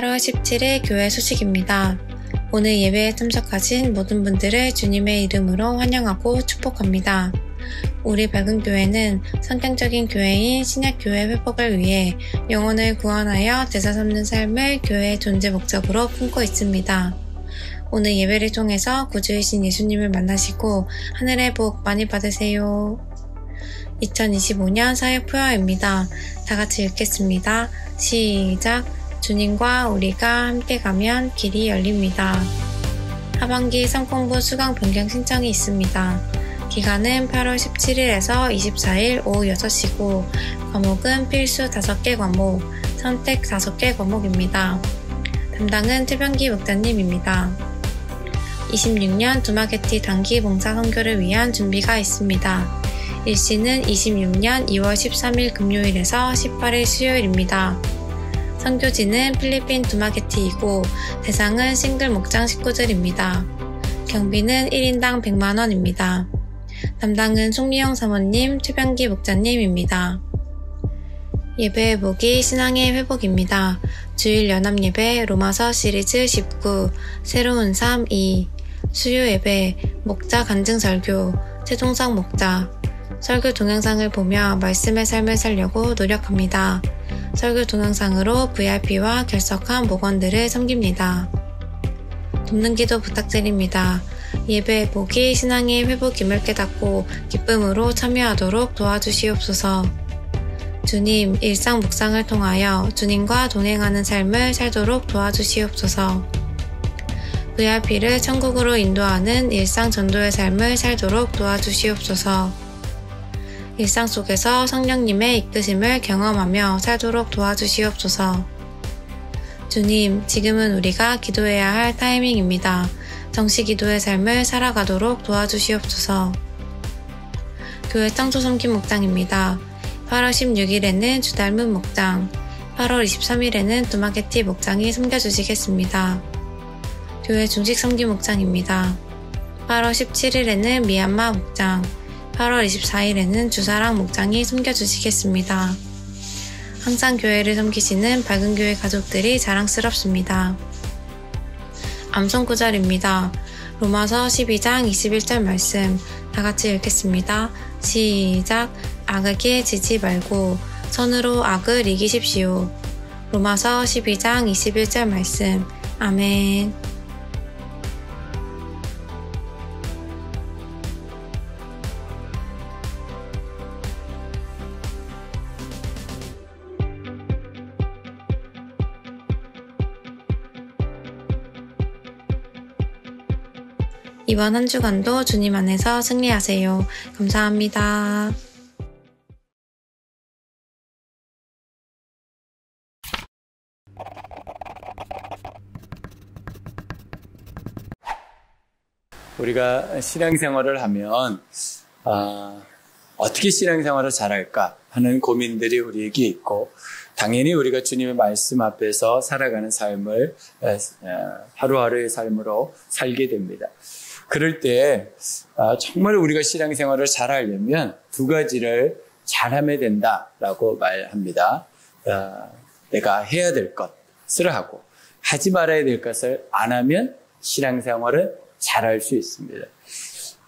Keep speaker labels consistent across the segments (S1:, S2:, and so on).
S1: 8월 17일 교회 소식입니다. 오늘 예배에 참석하신 모든 분들을 주님의 이름으로 환영하고 축복합니다. 우리 밝은 교회는 성경적인 교회인 신약교회 회복을 위해 영혼을 구원하여 제사 삼는 삶을 교회의 존재 목적으로 품고 있습니다. 오늘 예배를 통해서 구주이신 예수님을 만나시고 하늘의 복 많이 받으세요. 2025년 사역 표어입니다. 다 같이 읽겠습니다. 시작! 주님과 우리가 함께 가면 길이 열립니다. 하반기 성공부 수강 변경 신청이 있습니다. 기간은 8월 17일에서 24일 오후 6시고 과목은 필수 5개 과목, 선택 5개 과목입니다. 담당은 최병기 목사님입니다. 26년 두마게티 단기 봉사 선교를 위한 준비가 있습니다. 일시는 26년 2월 13일 금요일에서 18일 수요일입니다. 선교지는 필리핀 두마게티이고 대상은 싱글 목장 식구들입니다. 경비는 1인당 100만원입니다. 담당은 송미영 사모님, 최병기 목사님입니다. 예배 회복이 신앙의 회복입니다. 주일 연합 예배 로마서 시리즈 19, 새로운 삶 2, 수요 예배, 목자 간증 설교, 최종석 목자, 설교 동영상을 보며 말씀의 삶을 살려고 노력합니다. 설교 동영상으로 VIP와 결석한 목원들을 섬깁니다. 돕는 기도 부탁드립니다. 예배 회복이 신앙의 회복임을 깨닫고 기쁨으로 참여하도록 도와주시옵소서. 주님, 일상 묵상을 통하여 주님과 동행하는 삶을 살도록 도와주시옵소서. VIP를 천국으로 인도하는 일상 전도의 삶을 살도록 도와주시옵소서. 일상 속에서 성령님의 이끄심을 경험하며 살도록 도와주시옵소서. 주님, 지금은 우리가 기도해야 할 타이밍입니다. 정시 기도의 삶을 살아가도록 도와주시옵소서. 교회 창조 섬김 목장입니다. 8월 16일에는 주닮은 목장, 8월 23일에는 두마게티 목장이 섬겨주시겠습니다. 교회 중식 섬김 목장입니다. 8월 17일에는 미얀마 목장, 8월 24일에는 주사랑 목장이 섬겨주시겠습니다. 항상 교회를 섬기시는 밝은 교회 가족들이 자랑스럽습니다. 암송 구절입니다. 로마서 12장 21절 말씀 다 같이 읽겠습니다. 시작! 악에게 지지 말고 선으로 악을 이기십시오. 로마서 12장 21절 말씀. 아멘. 이번 한 주간도 주님 안에서 승리하세요. 감사합니다.
S2: 우리가 신앙생활을 하면 어떻게 신앙생활을 잘할까 하는 고민들이 우리에게 있고 당연히 우리가 주님의 말씀 앞에서 살아가는 삶을 하루하루의 삶으로 살게 됩니다. 그럴 때 정말 우리가 신앙생활을 잘하려면 두 가지를 잘하면 된다라고 말합니다. 내가 해야 될 것을 하고 하지 말아야 될 것을 안 하면 신앙생활을 잘할 수 있습니다.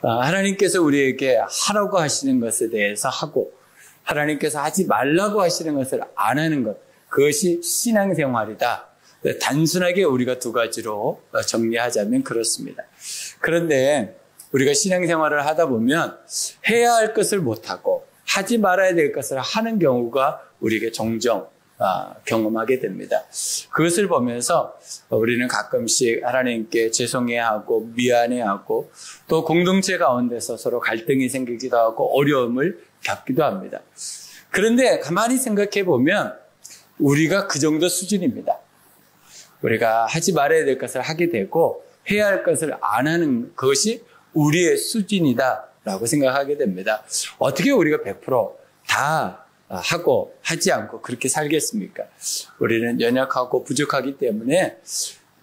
S2: 하나님께서 우리에게 하라고 하시는 것에 대해서 하고 하나님께서 하지 말라고 하시는 것을 안 하는 것, 그것이 신앙생활이다. 단순하게 우리가 두 가지로 정리하자면 그렇습니다. 그런데 우리가 신앙생활을 하다 보면 해야 할 것을 못하고 하지 말아야 될 것을 하는 경우가 우리에게 종종 경험하게 됩니다. 그것을 보면서 우리는 가끔씩 하나님께 죄송해하고 미안해하고 또 공동체 가운데서 서로 갈등이 생기기도 하고 어려움을 겪기도 합니다. 그런데 가만히 생각해 보면 우리가 그 정도 수준입니다. 우리가 하지 말아야 될 것을 하게 되고 해야 할 것을 안 하는 것이 우리의 수준이다라고 생각하게 됩니다. 어떻게 우리가 100% 다 하고 하지 않고 그렇게 살겠습니까? 우리는 연약하고 부족하기 때문에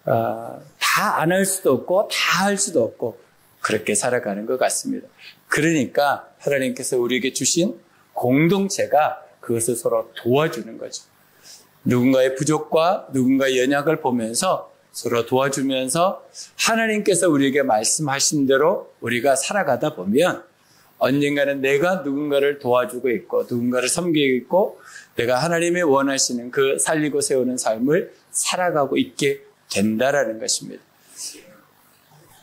S2: 다 안 할 수도 없고 다 할 수도 없고 그렇게 살아가는 것 같습니다. 그러니까 하나님께서 우리에게 주신 공동체가 그것을 서로 도와주는 거죠. 누군가의 부족과 누군가의 연약을 보면서 서로 도와주면서 하나님께서 우리에게 말씀하신 대로 우리가 살아가다 보면 언젠가는 내가 누군가를 도와주고 있고 누군가를 섬기고 있고 내가 하나님이 원하시는 그 살리고 세우는 삶을 살아가고 있게 된다라는 것입니다.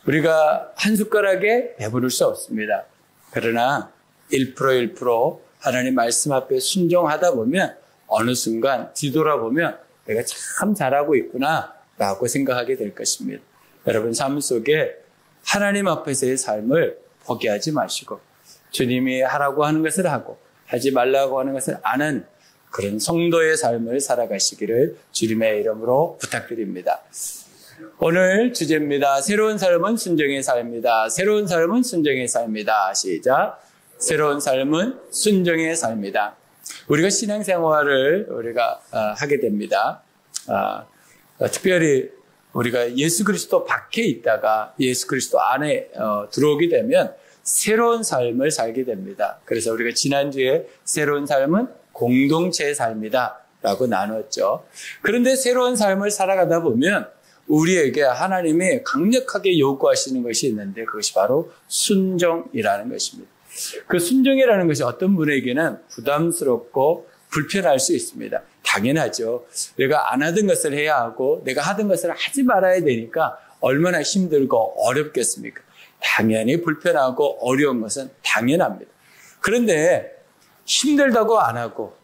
S2: 우리가 한 숟가락에 배부를 수 없습니다. 그러나 1% 하나님 말씀 앞에 순종하다 보면 어느 순간 뒤돌아보면 내가 참 잘하고 있구나 라고 생각하게 될 것입니다. 여러분 삶 속에 하나님 앞에서의 삶을 포기하지 마시고 주님이 하라고 하는 것을 하고 하지 말라고 하는 것을 안 하는 그런 성도의 삶을 살아가시기를 주님의 이름으로 부탁드립니다. 오늘 주제입니다. 새로운 삶은 순종의 삶이다. 새로운 삶은 순종의 삶이다. 시작. 새로운 삶은 순종의 삶이다. 우리가 신앙생활을 우리가 하게 됩니다. 특별히 우리가 예수 그리스도 밖에 있다가 예수 그리스도 안에 들어오게 되면 새로운 삶을 살게 됩니다. 그래서 우리가 지난주에 새로운 삶은 공동체의 삶이다 라고 나눴죠. 그런데 새로운 삶을 살아가다 보면 우리에게 하나님이 강력하게 요구하시는 것이 있는데 그것이 바로 순종이라는 것입니다. 그 순종이라는 것이 어떤 분에게는 부담스럽고 불편할 수 있습니다. 당연하죠. 내가 안 하던 것을 해야 하고 내가 하던 것을 하지 말아야 되니까 얼마나 힘들고 어렵겠습니까? 당연히 불편하고 어려운 것은 당연합니다. 그런데 힘들다고 안 하고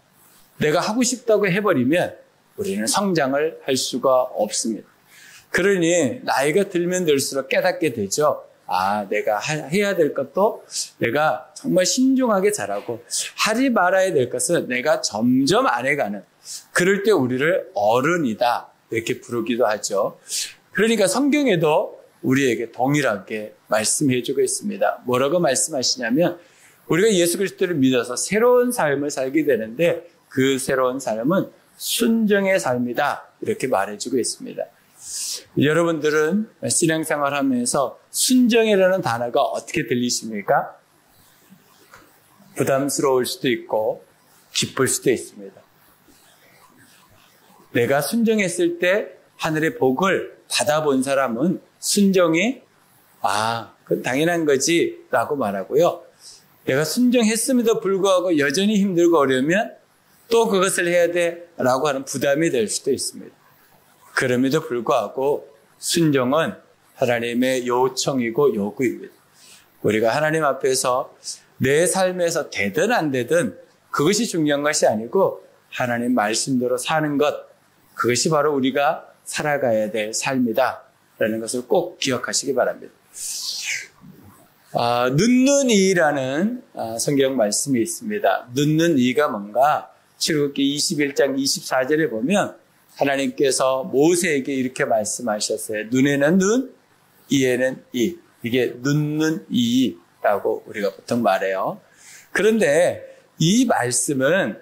S2: 내가 하고 싶다고 해버리면 우리는 성장을 할 수가 없습니다. 그러니 나이가 들면 들수록 깨닫게 되죠. 내가 해야 될 것도 내가 정말 신중하게 잘하고 하지 말아야 될 것은 내가 점점 안 해가는 그럴 때 우리를 어른이다 이렇게 부르기도 하죠. 그러니까 성경에도 우리에게 동일하게 말씀해주고 있습니다. 뭐라고 말씀하시냐면 우리가 예수 그리스도를 믿어서 새로운 삶을 살게 되는데 그 새로운 삶은 순종의 삶이다 이렇게 말해주고 있습니다. 여러분들은 신앙생활 하면서 순종이라는 단어가 어떻게 들리십니까? 부담스러울 수도 있고 기쁠 수도 있습니다. 내가 순종했을 때 하늘의 복을 받아본 사람은 순종이 그건 당연한 거지 라고 말하고요. 내가 순종했음에도 불구하고 여전히 힘들고 어려우면 또 그것을 해야 돼 라고 하는 부담이 될 수도 있습니다. 그럼에도 불구하고 순종은 하나님의 요청이고 요구입니다. 우리가 하나님 앞에서 내 삶에서 되든 안 되든 그것이 중요한 것이 아니고 하나님 말씀대로 사는 것, 그것이 바로 우리가 살아가야 될 삶이다 라는 것을 꼭 기억하시기 바랍니다. 늦는 이라는 성경 말씀이 있습니다. 늦는 이가 뭔가 출애굽기 21장 24절에 보면 하나님께서 모세에게 이렇게 말씀하셨어요. 눈에는 눈, 이에는 이. 이게 늦는 이라고 우리가 보통 말해요. 그런데 이 말씀은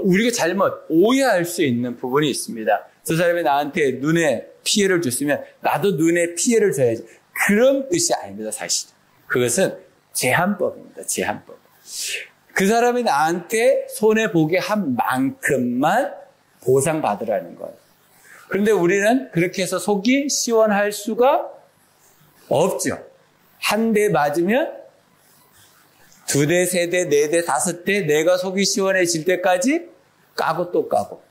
S2: 우리가 잘못 오해할 수 있는 부분이 있습니다. 저 사람이 나한테 눈에 피해를 줬으면 나도 눈에 피해를 줘야지. 그런 뜻이 아닙니다, 사실. 그것은 제한법입니다, 제한법. 그 사람이 나한테 손해보게 한 만큼만 보상받으라는 거예요. 그런데 우리는 그렇게 해서 속이 시원할 수가 없죠. 한 대 맞으면 두 대, 세 대, 네 대, 다섯 대 내가 속이 시원해질 때까지 까고 또 까고.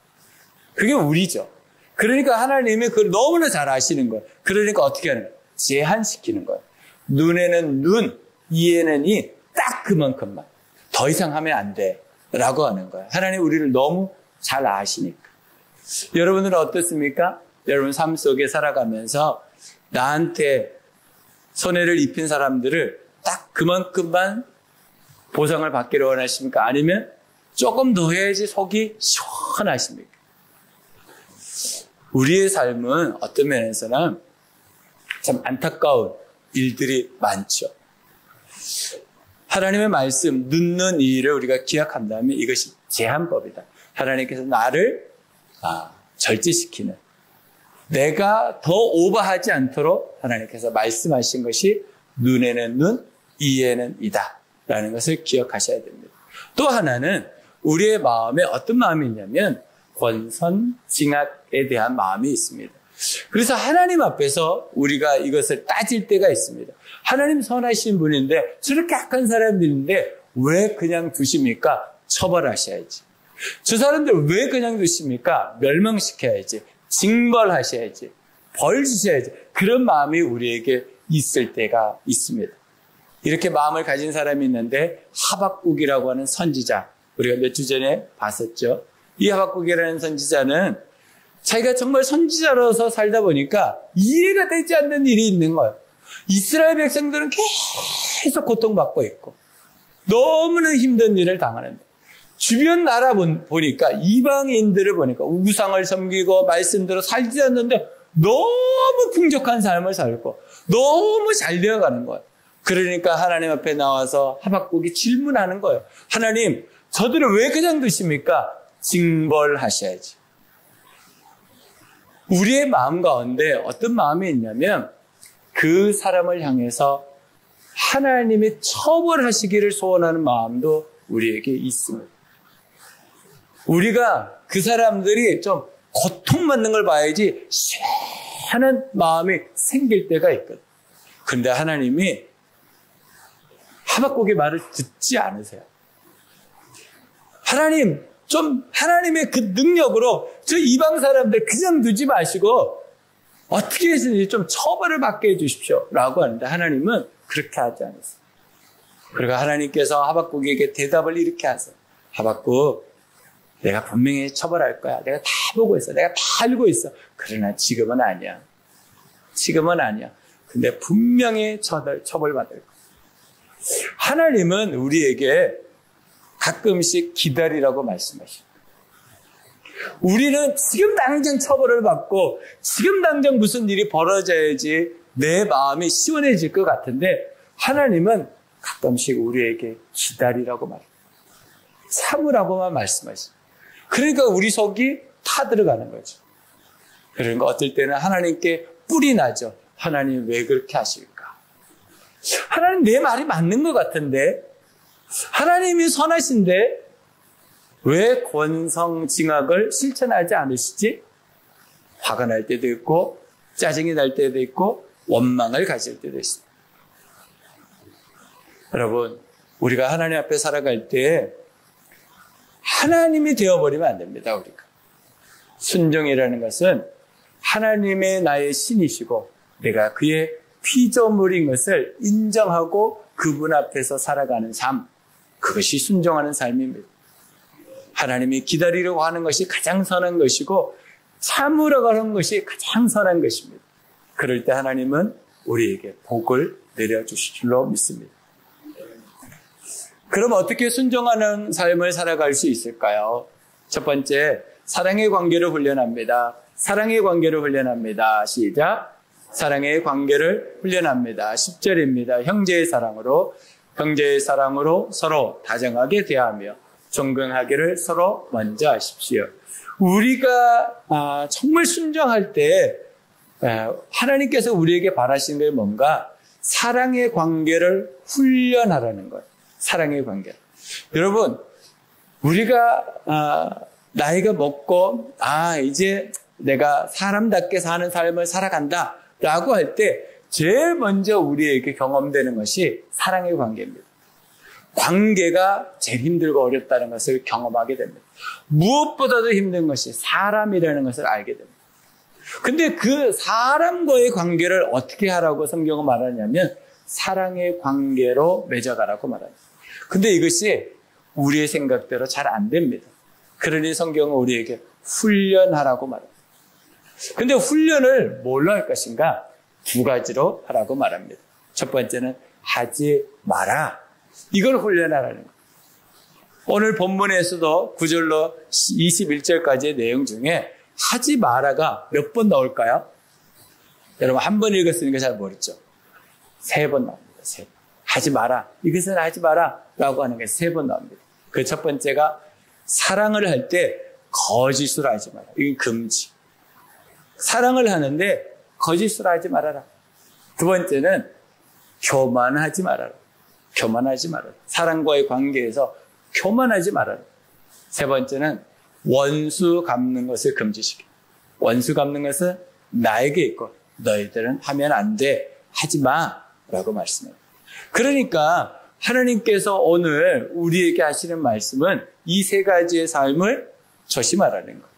S2: 그게 우리죠. 그러니까 하나님이 그걸 너무나 잘 아시는 거예요. 그러니까 어떻게 하는 거예요? 제한시키는 거예요. 눈에는 눈, 이에는 이, 딱 그만큼만. 더 이상 하면 안 돼. 라고 하는 거예요. 하나님 우리를 너무 잘 아시니까. 여러분은 어떻습니까? 여러분 삶 속에 살아가면서 나한테 손해를 입힌 사람들을 딱 그만큼만 보상을 받기를 원하십니까? 아니면 조금 더 해야지 속이 시원하십니까? 우리의 삶은 어떤 면에서는 참 안타까운 일들이 많죠. 하나님의 말씀, 늦는 일을 우리가 기억한다면 이것이 제한법이다. 하나님께서 나를 절제시키는, 내가 더 오버하지 않도록 하나님께서 말씀하신 것이 눈에는 눈, 이에는 이다 라는 것을 기억하셔야 됩니다. 또 하나는 우리의 마음에 어떤 마음이 있냐면 권선징악에 대한 마음이 있습니다. 그래서 하나님 앞에서 우리가 이것을 따질 때가 있습니다. 하나님 선하신 분인데 저렇게 악한 사람들인데 왜 그냥 두십니까? 처벌하셔야지. 저 사람들 왜 그냥 두십니까? 멸망시켜야지. 징벌하셔야지. 벌 주셔야지. 그런 마음이 우리에게 있을 때가 있습니다. 이렇게 마음을 가진 사람이 있는데 하박국이라고 하는 선지자, 우리가 몇 주 전에 봤었죠. 이 하박국이라는 선지자는 자기가 정말 선지자로서 살다 보니까 이해가 되지 않는 일이 있는 거예요. 이스라엘 백성들은 계속 고통받고 있고 너무나 힘든 일을 당하는데 주변 나라 보니까 이방인들을 보니까 우상을 섬기고 말씀대로 살지 않는데 너무 풍족한 삶을 살고 너무 잘 되어가는 거예요. 그러니까 하나님 앞에 나와서 하박국이 질문하는 거예요. 하나님, 저들을 왜 그냥 두십니까? 징벌하셔야지. 우리의 마음 가운데 어떤 마음이 있냐면 그 사람을 향해서 하나님이 처벌하시기를 소원하는 마음도 우리에게 있습니다. 우리가 그 사람들이 좀 고통받는 걸 봐야지 시원한 마음이 생길 때가 있거든. 그런데 하나님이 하박국의 말을 듣지 않으세요. 하나님, 좀 하나님의 그 능력으로 저 이방 사람들 그냥 두지 마시고 어떻게 해서든지 좀 처벌을 받게 해주십시오 라고 하는데 하나님은 그렇게 하지 않았어요. 그리고 하나님께서 하박국에게 대답을 이렇게 하세요. 하박국, 내가 분명히 처벌할 거야. 내가 다 보고 있어. 내가 다 알고 있어. 그러나 지금은 아니야. 지금은 아니야. 근데 분명히 처벌받을 거야. 하나님은 우리에게 가끔씩 기다리라고 말씀하십니다. 우리는 지금 당장 처벌을 받고 지금 당장 무슨 일이 벌어져야지 내 마음이 시원해질 것 같은데 하나님은 가끔씩 우리에게 기다리라고 말합니다. 참으라고만 말씀하십니다. 그러니까 우리 속이 타들어가는 거죠. 그러니까 어떨 때는 하나님께 뿔이 나죠. 하나님 왜 그렇게 하실까? 하나님 내 말이 맞는 것 같은데 하나님이 선하신데 왜 권성징악을 실천하지 않으시지? 화가 날 때도 있고 짜증이 날 때도 있고 원망을 가질 때도 있습니다. 여러분, 우리가 하나님 앞에 살아갈 때 하나님이 되어버리면 안 됩니다. 우리가 순종이라는 것은 하나님의 나의 신이시고 내가 그의 피조물인 것을 인정하고 그분 앞에서 살아가는 삶, 그것이 순종하는 삶입니다. 하나님이 기다리려고 하는 것이 가장 선한 것이고 참으려고 하는 것이 가장 선한 것입니다. 그럴 때 하나님은 우리에게 복을 내려주실 줄로 믿습니다. 그럼 어떻게 순종하는 삶을 살아갈 수 있을까요? 첫 번째, 사랑의 관계를 훈련합니다. 사랑의 관계를 훈련합니다. 시작. 사랑의 관계를 훈련합니다. 10절입니다. 형제의 사랑으로 서로 다정하게 대하며 존경하기를 서로 먼저 하십시오. 우리가 정말 순종할 때 하나님께서 우리에게 바라시는 게 뭔가 사랑의 관계를 훈련하라는 거예요. 사랑의 관계. 여러분, 우리가 나이가 먹고 이제 내가 사람답게 사는 삶을 살아간다 라고 할 때 제일 먼저 우리에게 경험되는 것이 사랑의 관계입니다. 관계가 제일 힘들고 어렵다는 것을 경험하게 됩니다. 무엇보다도 힘든 것이 사람이라는 것을 알게 됩니다. 근데 그 사람과의 관계를 어떻게 하라고 성경은 말하냐면 사랑의 관계로 맺어가라고 말합니다. 근데 이것이 우리의 생각대로 잘 안 됩니다. 그러니 성경은 우리에게 훈련하라고 말합니다. 근데 훈련을 뭘로 할 것인가? 두 가지로 하라고 말합니다. 첫 번째는 하지 마라. 이걸 훈련하라는 거예요. 오늘 본문에서도 9절로 21절까지의 내용 중에 하지 마라가 몇 번 나올까요? 여러분 한 번 읽었으니까 잘 모르죠? 3번 나옵니다. 3번. 하지 마라. 이것은 하지 마라 라고 하는 게 3번 나옵니다. 그 첫 번째가 사랑을 할 때 거짓으로 하지 마라. 이게 금지. 사랑을 하는데 거짓으로 하지 말아라. 두 번째는 교만하지 말아라. 교만하지 말아라. 사랑과의 관계에서 교만하지 말아라. 세 번째는 원수 갚는 것을 금지시켜. 원수 갚는 것은 나에게 있고 너희들은 하면 안 돼. 하지 마. 라고 말씀합니다. 그러니까 하나님께서 오늘 우리에게 하시는 말씀은 이 세 가지의 삶을 조심하라는 거예요.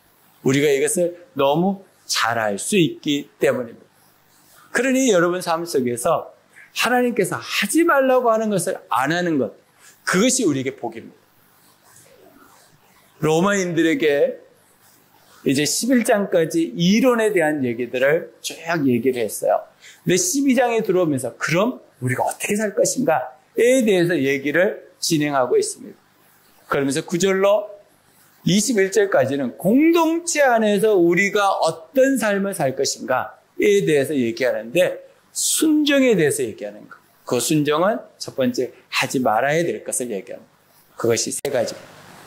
S2: 우리가 이것을 너무 잘 알 수 있기 때문입니다. 그러니 여러분 삶 속에서 하나님께서 하지 말라고 하는 것을 안 하는 것, 그것이 우리에게 복입니다. 로마인들에게 이제 11장까지 이론에 대한 얘기들을 쭉 얘기를 했어요. 근데 12장에 들어오면서 그럼 우리가 어떻게 살 것인가에 대해서 얘기를 진행하고 있습니다. 그러면서 9절로 21절까지는 공동체 안에서 우리가 어떤 삶을 살 것인가에 대해서 얘기하는데 순종에 대해서 얘기하는 것. 그 순종은 첫 번째 하지 말아야 될 것을 얘기하는 것. 그것이 세 가지.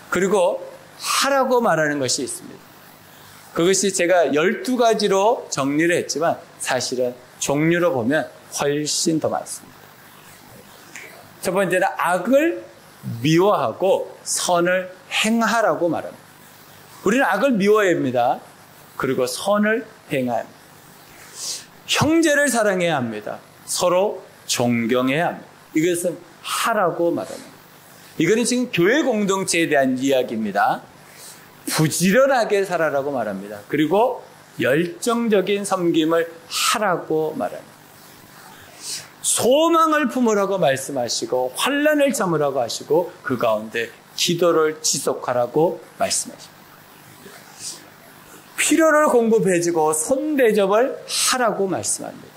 S2: 그리고 하라고 말하는 것이 있습니다. 그것이 제가 12가지로 정리를 했지만 사실은 종류로 보면 훨씬 더 많습니다. 첫 번째는 악을 미워하고 선을 행하라고 말합니다. 우리는 악을 미워해야 합니다. 그리고 선을 행해야 합니다. 형제를 사랑해야 합니다. 서로 존경해야 합니다. 이것은 하라고 말합니다. 이거는 지금 교회 공동체에 대한 이야기입니다. 부지런하게 살아라고 말합니다. 그리고 열정적인 섬김을 하라고 말합니다. 소망을 품으라고 말씀하시고 환난을 참으라고 하시고 그 가운데 기도를 지속하라고 말씀하십니다. 필요를 공급해주고 손대접을 하라고 말씀합니다.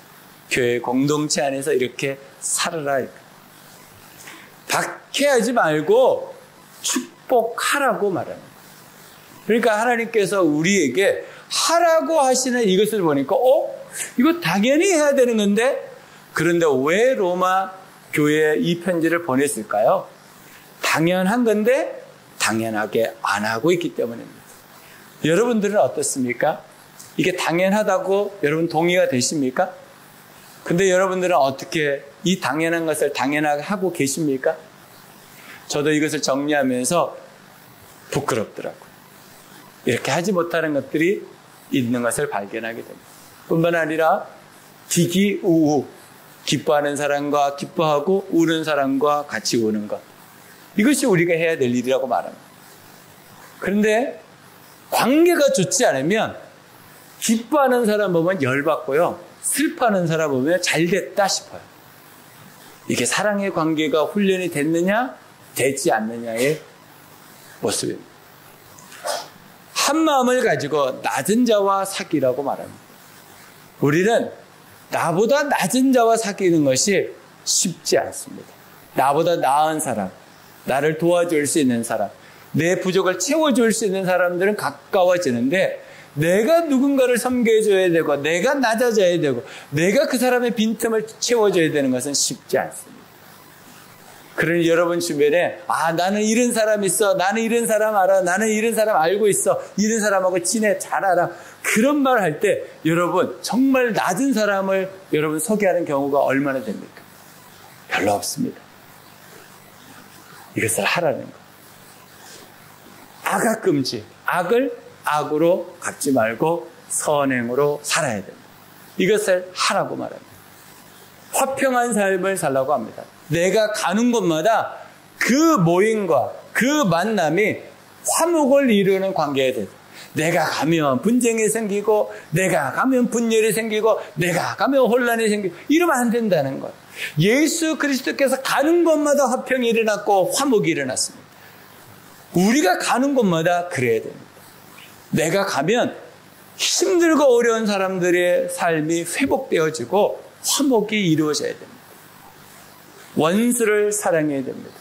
S2: 교회 공동체 안에서 이렇게 살아라. 박해하지 말고 축복하라고 말합니다. 그러니까 하나님께서 우리에게 하라고 하시는 이것을 보니까 이거 당연히 해야 되는 건데 그런데 왜 로마 교회에 이 편지를 보냈을까요? 당연한 건데 당연하게 안 하고 있기 때문입니다. 여러분들은 어떻습니까? 이게 당연하다고 여러분 동의가 되십니까? 근데 여러분들은 어떻게 이 당연한 것을 당연하게 하고 계십니까? 저도 이것을 정리하면서 부끄럽더라고요. 이렇게 하지 못하는 것들이 있는 것을 발견하게 됩니다. 뿐만 아니라 기기우우, 기뻐하는 사람과 기뻐하고 우는 사람과 같이 우는 것. 이것이 우리가 해야 될 일이라고 말합니다. 그런데 관계가 좋지 않으면 기뻐하는 사람 보면 열받고요. 슬퍼하는 사람 보면 잘됐다 싶어요. 이게 사랑의 관계가 훈련이 됐느냐 되지 않느냐의 모습입니다. 한 마음을 가지고 낮은 자와 사귀라고 말합니다. 우리는 나보다 낮은 자와 사귀는 것이 쉽지 않습니다. 나보다 나은 사람, 나를 도와줄 수 있는 사람, 내 부족을 채워줄 수 있는 사람들은 가까워지는데 내가 누군가를 섬겨줘야 되고 내가 낮아져야 되고 내가 그 사람의 빈틈을 채워줘야 되는 것은 쉽지 않습니다. 그러니 여러분 주변에 나는 이런 사람 있어, 나는 이런 사람 알아, 나는 이런 사람 알고 있어, 이런 사람하고 지내, 잘 알아, 그런 말 할 때 여러분 정말 낮은 사람을 여러분 소개하는 경우가 얼마나 됩니까? 별로 없습니다. 이것을 하라는 거. 악악 금지, 악을 악으로 갚지 말고 선행으로 살아야 됩니다. 이것을 하라고 말합니다. 화평한 삶을 살라고 합니다. 내가 가는 곳마다 그 모임과 그 만남이 화목을 이루는 관계가 되죠. 내가 가면 분쟁이 생기고 내가 가면 분열이 생기고 내가 가면 혼란이 생기고 이러면 안 된다는 거예요. 예수 그리스도께서 가는 곳마다 화평이 일어났고 화목이 일어났습니다. 우리가 가는 곳마다 그래야 됩니다. 내가 가면 힘들고 어려운 사람들의 삶이 회복되어지고 화목이 이루어져야 됩니다. 원수를 사랑해야 됩니다.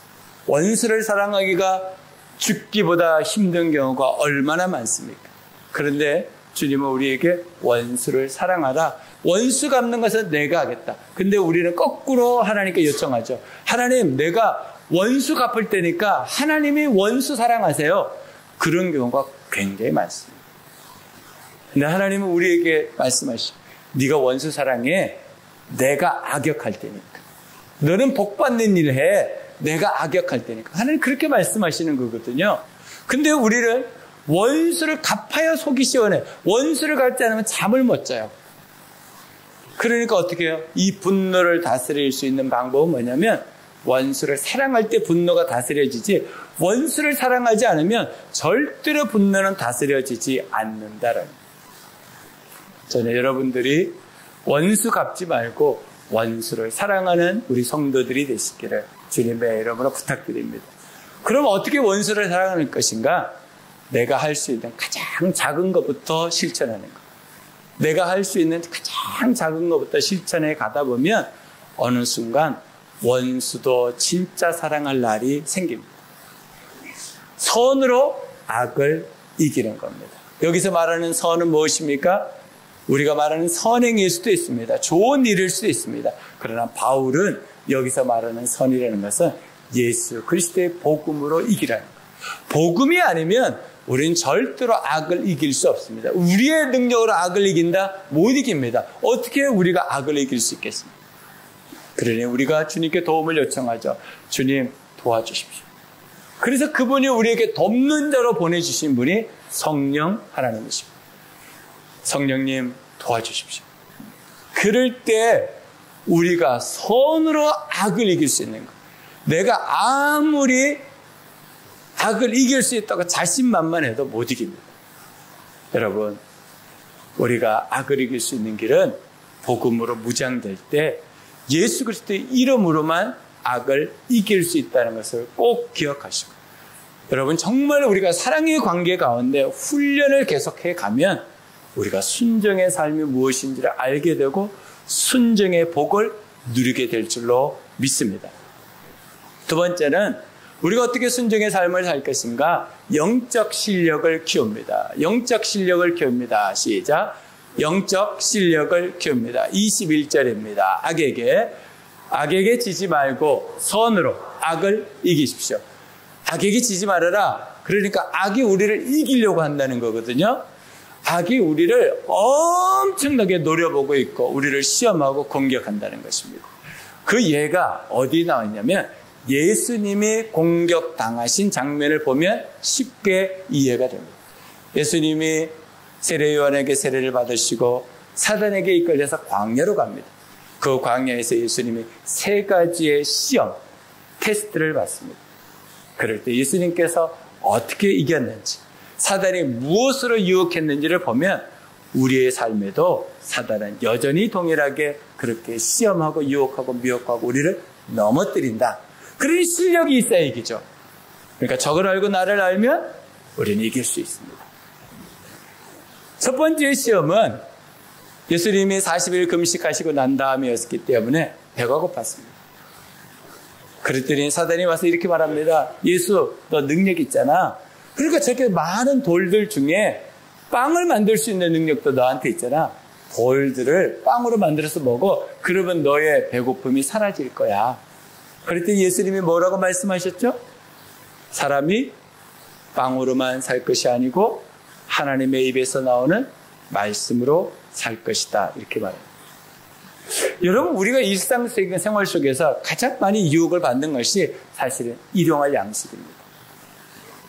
S2: 원수를 사랑하기가 죽기보다 힘든 경우가 얼마나 많습니까? 그런데 주님은 우리에게 원수를 사랑하라. 원수 갚는 것은 내가 하겠다. 근데 우리는 거꾸로 하나님께 요청하죠. 하나님, 내가 원수 갚을 때니까 하나님이 원수 사랑하세요. 그런 경우가 굉장히 많습니다. 근데 하나님은 우리에게 말씀하시죠. 네가 원수 사랑해. 내가 악역할 때니까. 너는 복받는 일 해. 내가 악역할 때니까. 하나님 그렇게 말씀하시는 거거든요. 근데 우리는 원수를 갚아야 속이 시원해. 원수를 갚지 않으면 잠을 못 자요. 그러니까 어떻게 해요? 이 분노를 다스릴 수 있는 방법은 뭐냐면 원수를 사랑할 때 분노가 다스려지지 원수를 사랑하지 않으면 절대로 분노는 다스려지지 않는다라는 거예요. 저는 여러분들이 원수 갚지 말고 원수를 사랑하는 우리 성도들이 되시기를 주님의 이름으로 부탁드립니다. 그럼 어떻게 원수를 사랑하는 것인가? 내가 할 수 있는 가장 작은 것부터 실천하는 것. 내가 할 수 있는 가장 작은 것부터 실천해 가다 보면 어느 순간 원수도 진짜 사랑할 날이 생깁니다. 선으로 악을 이기는 겁니다. 여기서 말하는 선은 무엇입니까? 우리가 말하는 선행일 수도 있습니다. 좋은 일일 수도 있습니다. 그러나 바울은 여기서 말하는 선이라는 것은 예수 그리스도의 복음으로 이기라는 거예요. 복음이 아니면 우리는 절대로 악을 이길 수 없습니다. 우리의 능력으로 악을 이긴다? 못 이깁니다. 어떻게 우리가 악을 이길 수 있겠습니까? 그러니 우리가 주님께 도움을 요청하죠. 주님 도와주십시오. 그래서 그분이 우리에게 돕는 자로 보내주신 분이 성령 하나님이십니다. 성령님 도와주십시오. 그럴 때 우리가 선으로 악을 이길 수 있는 것. 내가 아무리 악을 이길 수 있다고 자신만만해도 못 이깁니다. 여러분, 우리가 악을 이길 수 있는 길은 복음으로 무장될 때 예수 그리스도의 이름으로만 악을 이길 수 있다는 것을 꼭 기억하시고, 여러분 정말 우리가 사랑의 관계 가운데 훈련을 계속해 가면 우리가 순정의 삶이 무엇인지를 알게 되고 순정의 복을 누리게 될 줄로 믿습니다. 두 번째는 우리가 어떻게 순정의 삶을 살 것인가? 영적 실력을 키웁니다. 영적 실력을 키웁니다. 시작. 영적 실력을 키웁니다. 21절입니다. 악에게 지지 말고 선으로 악을 이기십시오. 악에게 지지 말아라. 그러니까 악이 우리를 이기려고 한다는 거거든요. 악이 우리를 엄청나게 노려보고 있고 우리를 시험하고 공격한다는 것입니다. 그 예가 어디 나와 있냐면 예수님이 공격당하신 장면을 보면 쉽게 이해가 됩니다. 예수님이 세례 요한에게 세례를 받으시고 사단에게 이끌려서 광야로 갑니다. 그 광야에서 예수님이 세 가지의 시험, 테스트를 받습니다. 그럴 때 예수님께서 어떻게 이겼는지, 사단이 무엇으로 유혹했는지를 보면 우리의 삶에도 사단은 여전히 동일하게 그렇게 시험하고 유혹하고 미혹하고 우리를 넘어뜨린다. 그러니 실력이 있어야 이기죠. 그러니까 적을 알고 나를 알면 우리는 이길 수 있습니다. 첫 번째 시험은 예수님이 40일 금식하시고 난 다음이었기 때문에 배가 고팠습니다. 그랬더니 사단이 와서 이렇게 말합니다. 예수, 너 능력 있잖아. 그러니까 저렇게 많은 돌들 중에 빵을 만들 수 있는 능력도 너한테 있잖아. 돌들을 빵으로 만들어서 먹어. 그러면 너의 배고픔이 사라질 거야. 그랬더니 예수님이 뭐라고 말씀하셨죠? 사람이 빵으로만 살 것이 아니고 하나님의 입에서 나오는 말씀으로 살 것이다. 이렇게 말합니다. 여러분, 우리가 일상적인 생활 속에서 가장 많이 유혹을 받는 것이 사실은 일용할 양식입니다.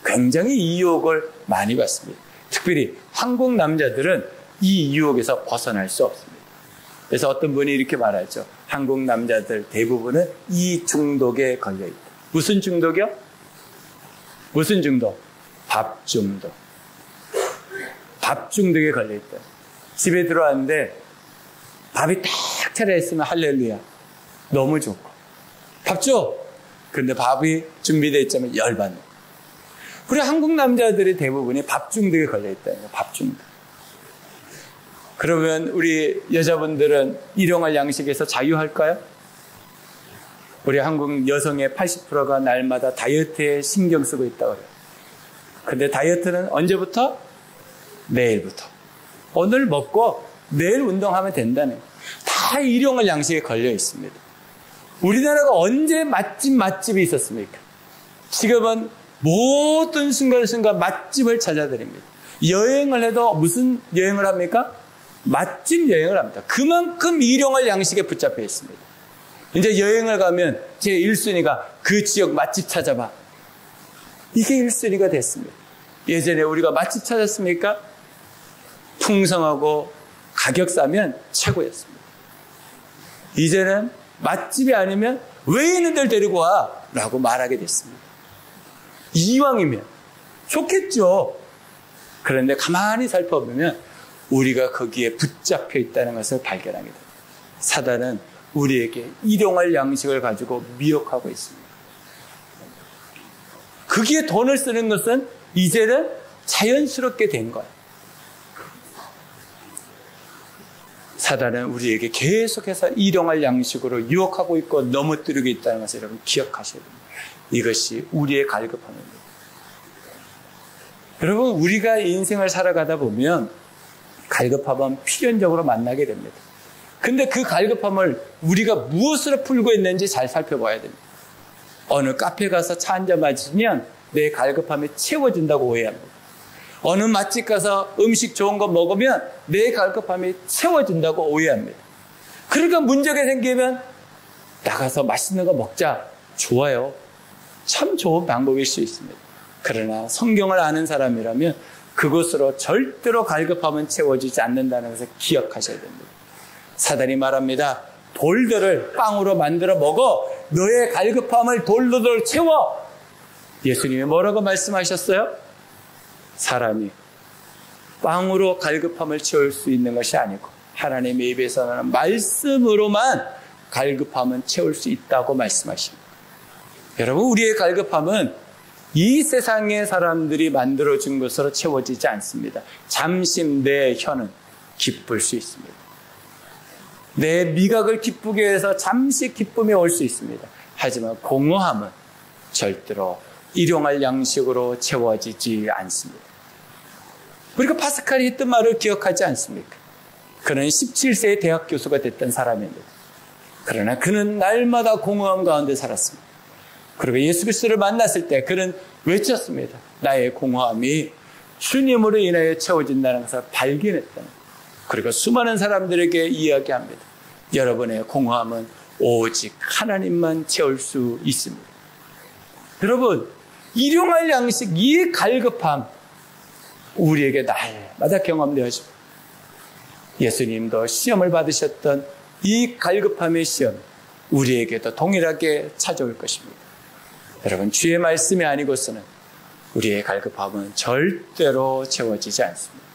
S2: 굉장히 이 유혹을 많이 받습니다. 특별히 한국 남자들은 이 유혹에서 벗어날 수 없습니다. 그래서 어떤 분이 이렇게 말하죠. 한국 남자들 대부분은 이 중독에 걸려있다. 무슨 중독이요? 무슨 중독? 밥 중독. 밥 중독에 걸려있다. 집에 들어왔는데 밥이 딱 차려있으면 할렐루야. 너무 좋고. 밥 줘! 그런데 밥이 준비되어 있자면 열받는 거예요. 그리고 한국 남자들의 대부분이 밥 중독에 걸려있다는 거예요. 밥 중독. 그러면 우리 여자분들은 일용할 양식에서 자유할까요? 우리 한국 여성의 80%가 날마다 다이어트에 신경 쓰고 있다고 그래요. 근데 다이어트는 언제부터? 내일부터. 오늘 먹고 내일 운동하면 된다는 거예요. 다 일용할 양식에 걸려 있습니다. 우리나라가 언제 맛집이 있었습니까? 지금은 모든 순간순간 맛집을 찾아드립니다. 여행을 해도 무슨 여행을 합니까? 맛집 여행을 합니다. 그만큼 일용할 양식에 붙잡혀 있습니다. 이제 여행을 가면 제 1순위가 그 지역 맛집 찾아봐. 이게 1순위가 됐습니다. 예전에 우리가 맛집 찾았습니까? 풍성하고 가격 싸면 최고였습니다. 이제는 맛집이 아니면 외인들 데리고 와 라고 말하게 됐습니다. 이왕이면 좋겠죠. 그런데 가만히 살펴보면 우리가 거기에 붙잡혀 있다는 것을 발견하게 됩니다. 사단은 우리에게 일용할 양식을 가지고 미혹하고 있습니다. 거기에 돈을 쓰는 것은 이제는 자연스럽게 된 거예요. 사단은 우리에게 계속해서 일용할 양식으로 유혹하고 있고 넘어뜨리고 있다는 것을 여러분 기억하셔야 됩니다. 이것이 우리의 갈급함입니다. 여러분, 우리가 인생을 살아가다 보면 갈급함은 필연적으로 만나게 됩니다. 근데 그 갈급함을 우리가 무엇으로 풀고 있는지 잘 살펴봐야 됩니다. 어느 카페 가서 차 한잔 마시면 내 갈급함이 채워진다고 오해합니다. 어느 맛집 가서 음식 좋은 거 먹으면 내 갈급함이 채워진다고 오해합니다. 그러니까 문제가 생기면 나가서 맛있는 거 먹자. 좋아요. 참 좋은 방법일 수 있습니다. 그러나 성경을 아는 사람이라면 그것으로 절대로 갈급함은 채워지지 않는다는 것을 기억하셔야 됩니다. 사단이 말합니다. 돌들을 빵으로 만들어 먹어. 너의 갈급함을 돌로 채워. 예수님이 뭐라고 말씀하셨어요? 사람이 빵으로 갈급함을 채울 수 있는 것이 아니고 하나님의 입에서 나는 말씀으로만 갈급함은 채울 수 있다고 말씀하십니다. 여러분, 우리의 갈급함은 이 세상의 사람들이 만들어준 것으로 채워지지 않습니다. 잠시 내 혀는 기쁠 수 있습니다. 내 미각을 기쁘게 해서 잠시 기쁨이 올 수 있습니다. 하지만 공허함은 절대로 일용할 양식으로 채워지지 않습니다. 우리가 파스칼이 했던 말을 기억하지 않습니까? 그는 17세의 대학 교수가 됐던 사람입니다. 그러나 그는 날마다 공허함 가운데 살았습니다. 그리고 예수 그리스도를 만났을 때 그는 외쳤습니다. 나의 공허함이 주님으로 인하여 채워진다는 것을 발견했다는 거예요. 그리고 수많은 사람들에게 이야기합니다. 여러분의 공허함은 오직 하나님만 채울 수 있습니다. 여러분, 일용할 양식, 이 갈급함 우리에게 날마다 경험되어집니다. 예수님도 시험을 받으셨던 이 갈급함의 시험 우리에게도 동일하게 찾아올 것입니다. 여러분, 주의 말씀이 아니고서는 우리의 갈급함은 절대로 채워지지 않습니다.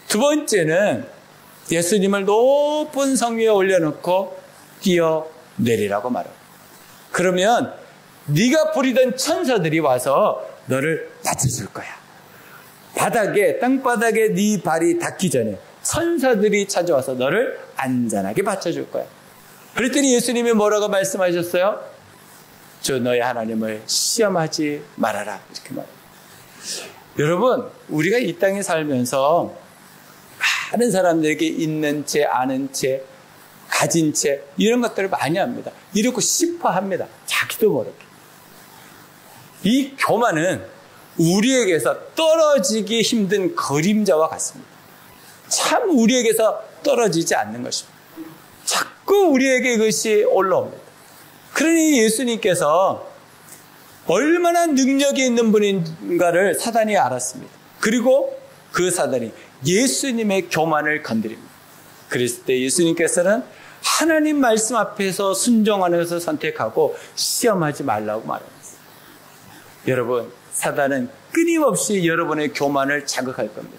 S2: 두 번째는 예수님을 높은 성 위에 올려놓고 뛰어내리라고 말합니다. 그러면 네가 부리던 천사들이 와서 너를 받쳐줄 거야. 바닥에, 땅바닥에 네 발이 닿기 전에 천사들이 찾아와서 너를 안전하게 받쳐줄 거야. 그랬더니 예수님이 뭐라고 말씀하셨어요? 저 너희 하나님을 시험하지 말아라. 이렇게 말합니다. 여러분, 우리가 이 땅에 살면서 많은 사람들에게 있는 채, 아는 채, 가진 채 이런 것들을 많이 합니다. 이러고 싶어 합니다. 자기도 모르게. 이 교만은 우리에게서 떨어지기 힘든 그림자와 같습니다. 참 우리에게서 떨어지지 않는 것입니다. 자꾸 우리에게 이것이 올라옵니다. 그러니 예수님께서 얼마나 능력이 있는 분인가를 사단이 알았습니다. 그리고 그 사단이 예수님의 교만을 건드립니다. 그랬을 때 예수님께서는 하나님 말씀 앞에서 순종하는 것을 선택하고 시험하지 말라고 말합니다. 여러분, 사단은 끊임없이 여러분의 교만을 자극할 겁니다.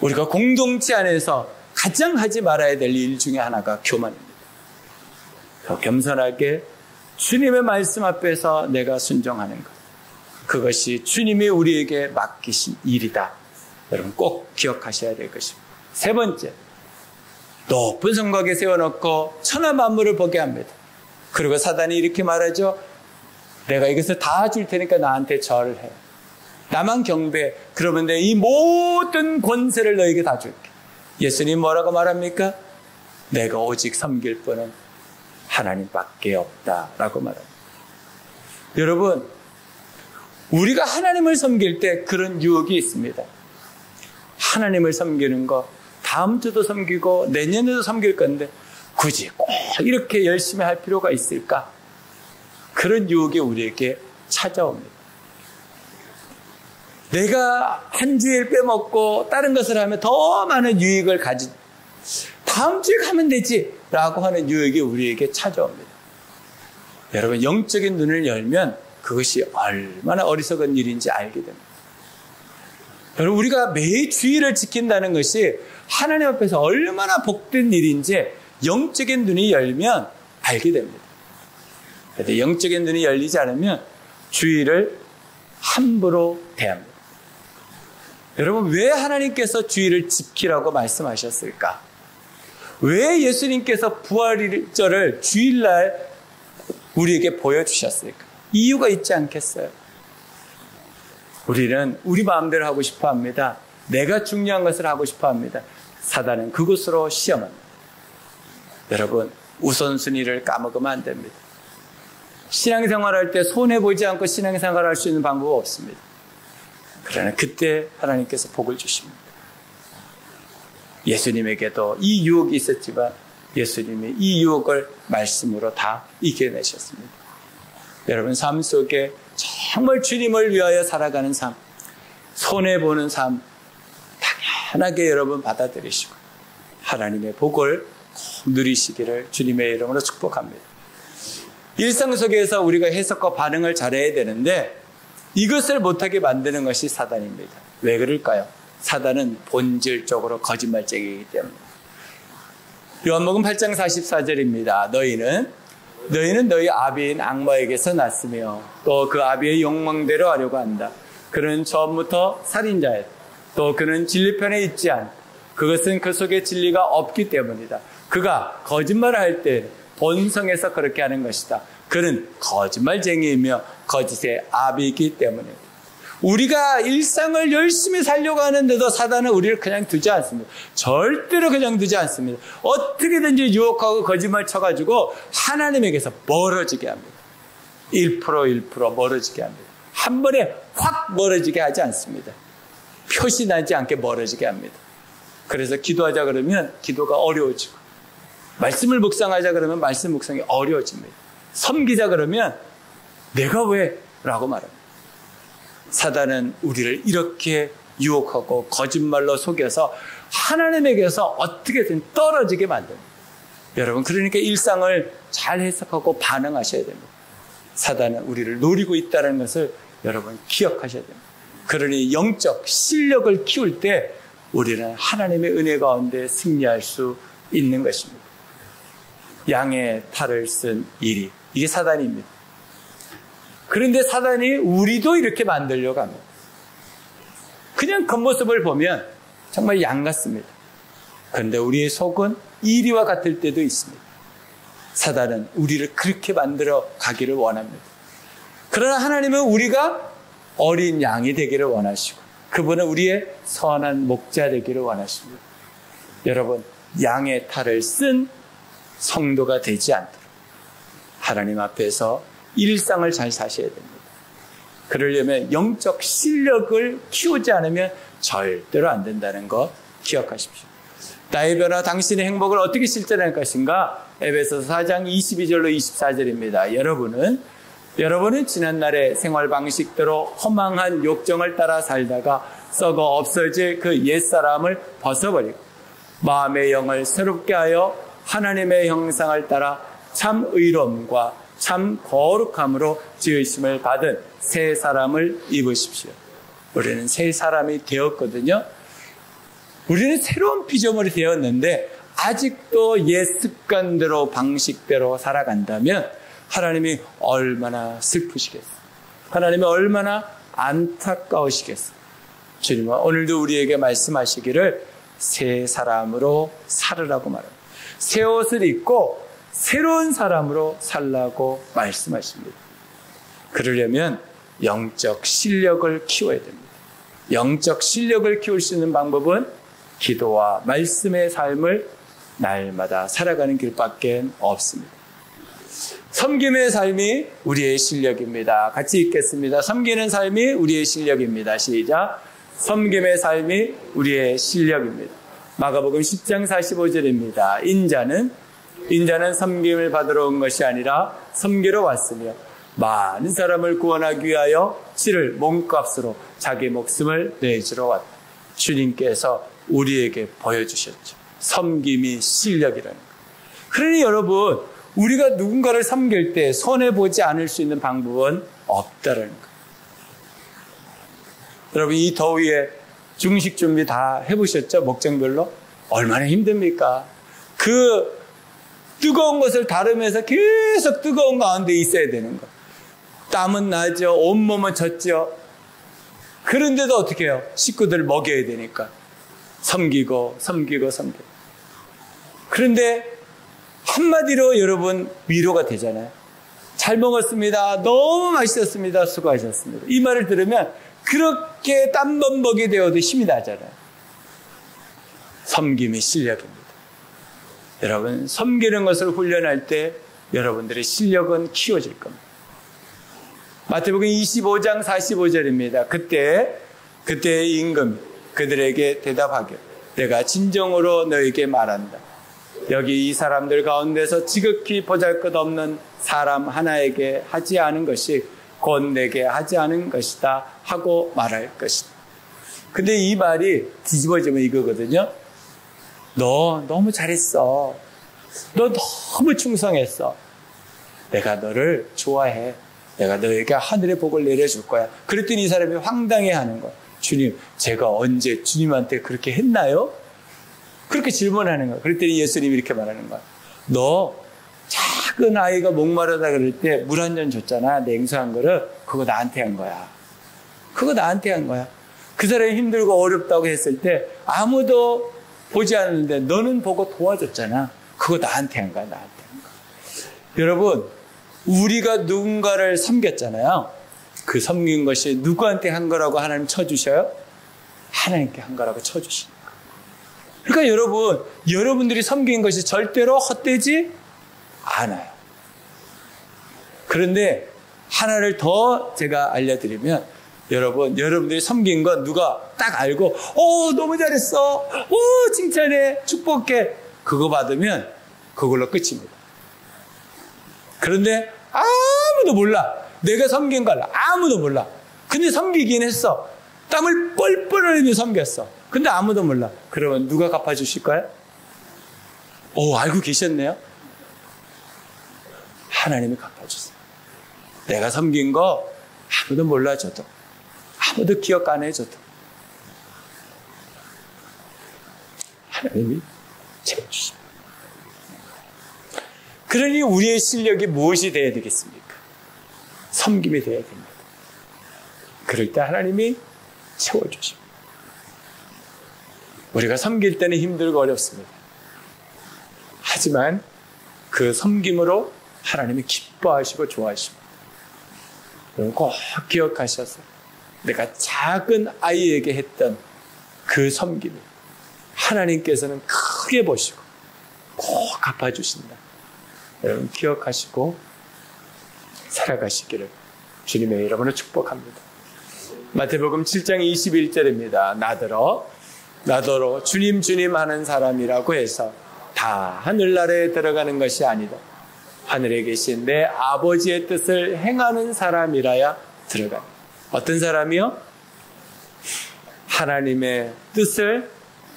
S2: 우리가 공동체 안에서 가장 하지 말아야 될 일 중에 하나가 교만입니다. 더 겸손하게 주님의 말씀 앞에서 내가 순종하는 것. 그것이 주님이 우리에게 맡기신 일이다. 여러분 꼭 기억하셔야 될 것입니다. 세 번째, 높은 성곽에 세워놓고 천하 만물을 보게 합니다. 그리고 사단이 이렇게 말하죠. 내가 이것을 다 줄 테니까 나한테 절을 해. 나만 경배해. 그러면 내 이 모든 권세를 너에게 다 줄게. 예수님 뭐라고 말합니까? 내가 오직 섬길 분은 하나님밖에 없다라고 말합니다. 여러분, 우리가 하나님을 섬길 때 그런 유혹이 있습니다. 하나님을 섬기는 거 다음 주도 섬기고 내년에도 섬길 건데 굳이 꼭 이렇게 열심히 할 필요가 있을까? 그런 유혹이 우리에게 찾아옵니다. 내가 한 주일 빼먹고 다른 것을 하면 더 많은 유익을 다음 주에 가면 되지 라고 하는 유익이 우리에게 찾아옵니다. 여러분, 영적인 눈을 열면 그것이 얼마나 어리석은 일인지 알게 됩니다. 여러분, 우리가 매일 주의를 지킨다는 것이 하나님 앞에서 얼마나 복된 일인지 영적인 눈이 열면 알게 됩니다. 그런데 영적인 눈이 열리지 않으면 주의를 함부로 대합니다. 여러분, 왜 하나님께서 주의를 지키라고 말씀하셨을까? 왜 예수님께서 부활절을 주일날 우리에게 보여주셨을까? 이유가 있지 않겠어요? 우리는 우리 마음대로 하고 싶어 합니다. 내가 중요한 것을 하고 싶어 합니다. 사단은 그것으로 시험합니다. 여러분, 우선순위를 까먹으면 안 됩니다. 신앙생활할 때 손해보지 않고 신앙생활할 수 있는 방법은 없습니다. 그러나 그때 하나님께서 복을 주십니다. 예수님에게도 이 유혹이 있었지만 예수님이 이 유혹을 말씀으로 다 이겨내셨습니다. 여러분, 삶 속에 정말 주님을 위하여 살아가는 삶, 손해보는 삶 당연하게 여러분 받아들이시고 하나님의 복을 꼭 누리시기를 주님의 이름으로 축복합니다. 일상 속에서 우리가 해석과 반응을 잘해야 되는데 이것을 못하게 만드는 것이 사단입니다. 왜 그럴까요? 사단은 본질적으로 거짓말쟁이이기 때문에. 요한복음 8장 44절입니다. 너희는 너희 아비인 악마에게서 났으며 또 그 아비의 욕망대로 하려고 한다. 그는 처음부터 살인자였다. 또 그는 진리편에 있지 않다. 그것은 그 속에 진리가 없기 때문이다. 그가 거짓말을 할 때 본성에서 그렇게 하는 것이다. 그는 거짓말쟁이이며 거짓의 아비이기 때문이다. 우리가 일상을 열심히 살려고 하는데도 사단은 우리를 그냥 두지 않습니다. 절대로 그냥 두지 않습니다. 어떻게든지 유혹하고 거짓말 쳐가지고 하나님에게서 멀어지게 합니다. 1% 멀어지게 합니다. 한 번에 확 멀어지게 하지 않습니다. 표시 나지 않게 멀어지게 합니다. 그래서 기도하자 그러면 기도가 어려워지고, 말씀을 묵상하자 그러면 말씀 묵상이 어려워집니다. 섬기자 그러면 내가 왜? 라고 말합니다. 사단은 우리를 이렇게 유혹하고 거짓말로 속여서 하나님에게서 어떻게든 떨어지게 만듭니다. 여러분, 그러니까 일상을 잘 해석하고 반응하셔야 됩니다. 사단은 우리를 노리고 있다는 것을 여러분 기억하셔야 됩니다. 그러니 영적 실력을 키울 때 우리는 하나님의 은혜 가운데 승리할 수 있는 것입니다. 양의 탈을 쓴 이리, 이게 사단입니다. 그런데 사단이 우리도 이렇게 만들려고 합니다. 그냥 겉모습을 보면 정말 양 같습니다. 그런데 우리의 속은 이리와 같을 때도 있습니다. 사단은 우리를 그렇게 만들어 가기를 원합니다. 그러나 하나님은 우리가 어린 양이 되기를 원하시고 그분은 우리의 선한 목자 되기를 원하십니다. 여러분, 양의 탈을 쓴 성도가 되지 않도록 하나님 앞에서 일상을 잘 사셔야 됩니다. 그러려면 영적 실력을 키우지 않으면 절대로 안 된다는 거 기억하십시오. 나의 변화, 당신의 행복을 어떻게 실천할 것인가? 에베소서 4장 22절로 24절입니다. 여러분은 지난날의 생활 방식대로 허망한 욕정을 따라 살다가 썩어 없어질 그 옛사람을 벗어버리고 마음의 영을 새롭게 하여 하나님의 형상을 따라 참 의로움과 참 거룩함으로 지으심을 받은 새 사람을 입으십시오. 우리는 새 사람이 되었거든요. 우리는 새로운 피조물이 되었는데 아직도 옛 습관대로 방식대로 살아간다면 하나님이 얼마나 슬프시겠어요. 하나님이 얼마나 안타까우시겠어요. 주님은 오늘도 우리에게 말씀하시기를 새 사람으로 살으라고 말합니다. 새 옷을 입고 새로운 사람으로 살라고 말씀하십니다. 그러려면 영적 실력을 키워야 됩니다. 영적 실력을 키울 수 있는 방법은 기도와 말씀의 삶을 날마다 살아가는 길밖에 없습니다. 섬김의 삶이 우리의 실력입니다. 같이 읽겠습니다. 섬기는 삶이 우리의 실력입니다. 시작. 섬김의 삶이 우리의 실력입니다. 마가복음 10장 45절입니다. 인자는 섬김을 받으러 온 것이 아니라 섬기러 왔으며 많은 사람을 구원하기 위하여 치를 몸값으로 자기 목숨을 내주러 왔다. 주님께서 우리에게 보여주셨죠. 섬김이 실력이라는 것. 그러니 여러분, 우리가 누군가를 섬길 때 손해보지 않을 수 있는 방법은 없다라는 것. 여러분, 이 더위에 중식 준비 다 해보셨죠? 목장별로? 얼마나 힘듭니까? 그 뜨거운 것을 다루면서 계속 뜨거운 가운데 있어야 되는 것. 땀은 나죠. 온몸은 젖죠. 그런데도 어떻게 해요? 식구들을 먹여야 되니까. 섬기고. 그런데 한마디로 여러분 위로가 되잖아요. 잘 먹었습니다. 너무 맛있었습니다. 수고하셨습니다. 이 말을 들으면 그렇게 땀범벅이 되어도 힘이 나잖아요. 섬김이 실력입니다. 여러분, 섬기는 것을 훈련할 때 여러분들의 실력은 키워질 겁니다. 마태복음 25장 45절입니다. 그때의 임금 그들에게 대답하길, 내가 진정으로 너에게 말한다. 여기 이 사람들 가운데서 지극히 보잘것없는 사람 하나에게 하지 않은 것이 곧 내게 하지 않은 것이다 하고 말할 것이다. 근데 이 말이 뒤집어지면 이거거든요. 너 너무 잘했어. 너 너무 충성했어. 내가 너를 좋아해. 내가 너에게 하늘의 복을 내려줄 거야. 그랬더니 이 사람이 황당해하는 거야. 주님, 제가 언제 주님한테 그렇게 했나요? 그렇게 질문하는 거야. 그랬더니 예수님이 이렇게 말하는 거야. 너 작은 아이가 목마르다 그럴 때 물 한 잔 줬잖아. 냉수한 거를. 그거 나한테 한 거야. 그거 나한테 한 거야. 그 사람이 힘들고 어렵다고 했을 때 아무도 보지 않는데 너는 보고 도와줬잖아. 그거 나한테 한 거야. 나한테 한 거야. 여러분, 우리가 누군가를 섬겼잖아요. 그 섬긴 것이 누구한테 한 거라고 하나님 쳐주셔요? 하나님께 한 거라고 쳐주시는 거예요. 그러니까 여러분, 여러분들이 섬긴 것이 절대로 헛되지 않아요. 그런데 하나를 더 제가 알려드리면, 여러분들이 섬긴 건 누가 딱 알고, 너무 잘했어. 칭찬해. 축복해. 그거 받으면 그걸로 끝입니다. 그런데 아무도 몰라. 내가 섬긴 걸 아무도 몰라. 근데 섬기긴 했어. 땀을 뻘뻘 흘리며 섬겼어. 근데 아무도 몰라. 그러면 누가 갚아주실까요? 알고 계셨네요. 하나님이 갚아주세요. 내가 섬긴 거 아무도 몰라줘도, 아무도 기억 안 해줘도 하나님이 채워주십니다. 그러니 우리의 실력이 무엇이 되어야 되겠습니까? 섬김이 되어야 됩니다. 그럴 때 하나님이 채워주십니다. 우리가 섬길 때는 힘들고 어렵습니다. 하지만 그 섬김으로 하나님이 기뻐하시고 좋아하십니다. 여러분 꼭 기억하셔서 내가 작은 아이에게 했던 그 섬김을 하나님께서는 크게 보시고 꼭 갚아주신다. 여러분 기억하시고 살아가시기를 주님의 이름으로 축복합니다. 마태복음 7장 21절입니다. 나더러 주님 주님 하는 사람이라고 해서 다 하늘나라에 들어가는 것이 아니다. 하늘에 계신 내 아버지의 뜻을 행하는 사람이라야 들어간다. 어떤 사람이요? 하나님의 뜻을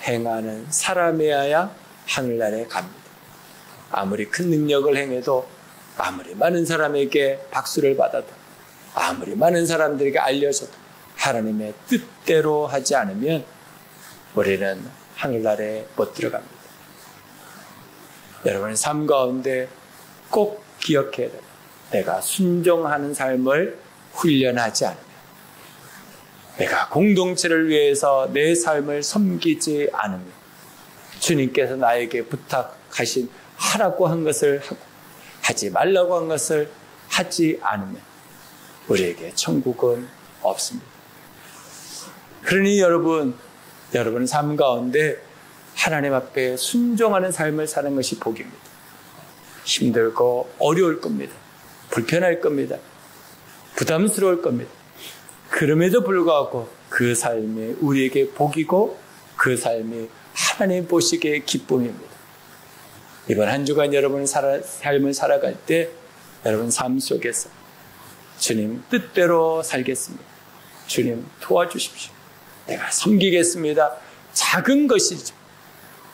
S2: 행하는 사람이어야 하늘나라에 갑니다. 아무리 큰 능력을 행해도, 아무리 많은 사람에게 박수를 받아도, 아무리 많은 사람들에게 알려져도 하나님의 뜻대로 하지 않으면 우리는 하늘나라에 못 들어갑니다. 여러분의 삶 가운데 꼭 기억해야 돼요. 내가 순종하는 삶을 훈련하지 않으면, 내가 공동체를 위해서 내 삶을 섬기지 않으면, 주님께서 나에게 부탁하신 하라고 한 것을 하고 하지 말라고 한 것을 하지 않으면 우리에게 천국은 없습니다. 그러니 여러분의 삶 가운데 하나님 앞에 순종하는 삶을 사는 것이 복입니다. 힘들고 어려울 겁니다. 불편할 겁니다. 부담스러울 겁니다. 그럼에도 불구하고 그 삶이 우리에게 복이고 그 삶이 하나님 보시기에 기쁨입니다. 이번 한 주간 여러분의 삶을 살아갈 때 여러분 삶 속에서 주님 뜻대로 살겠습니다. 주님 도와주십시오. 내가 섬기겠습니다. 작은 것이죠.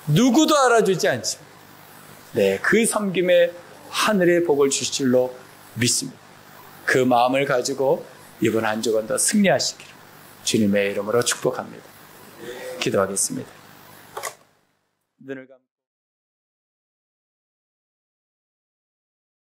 S2: 누구도 알아주지 않지만 그 섬김에 하늘의 복을 주실 줄로 믿습니다. 그 마음을 가지고 이번 한 주간도 승리하시기를 주님의 이름으로 축복합니다. 기도하겠습니다. 눈을 감고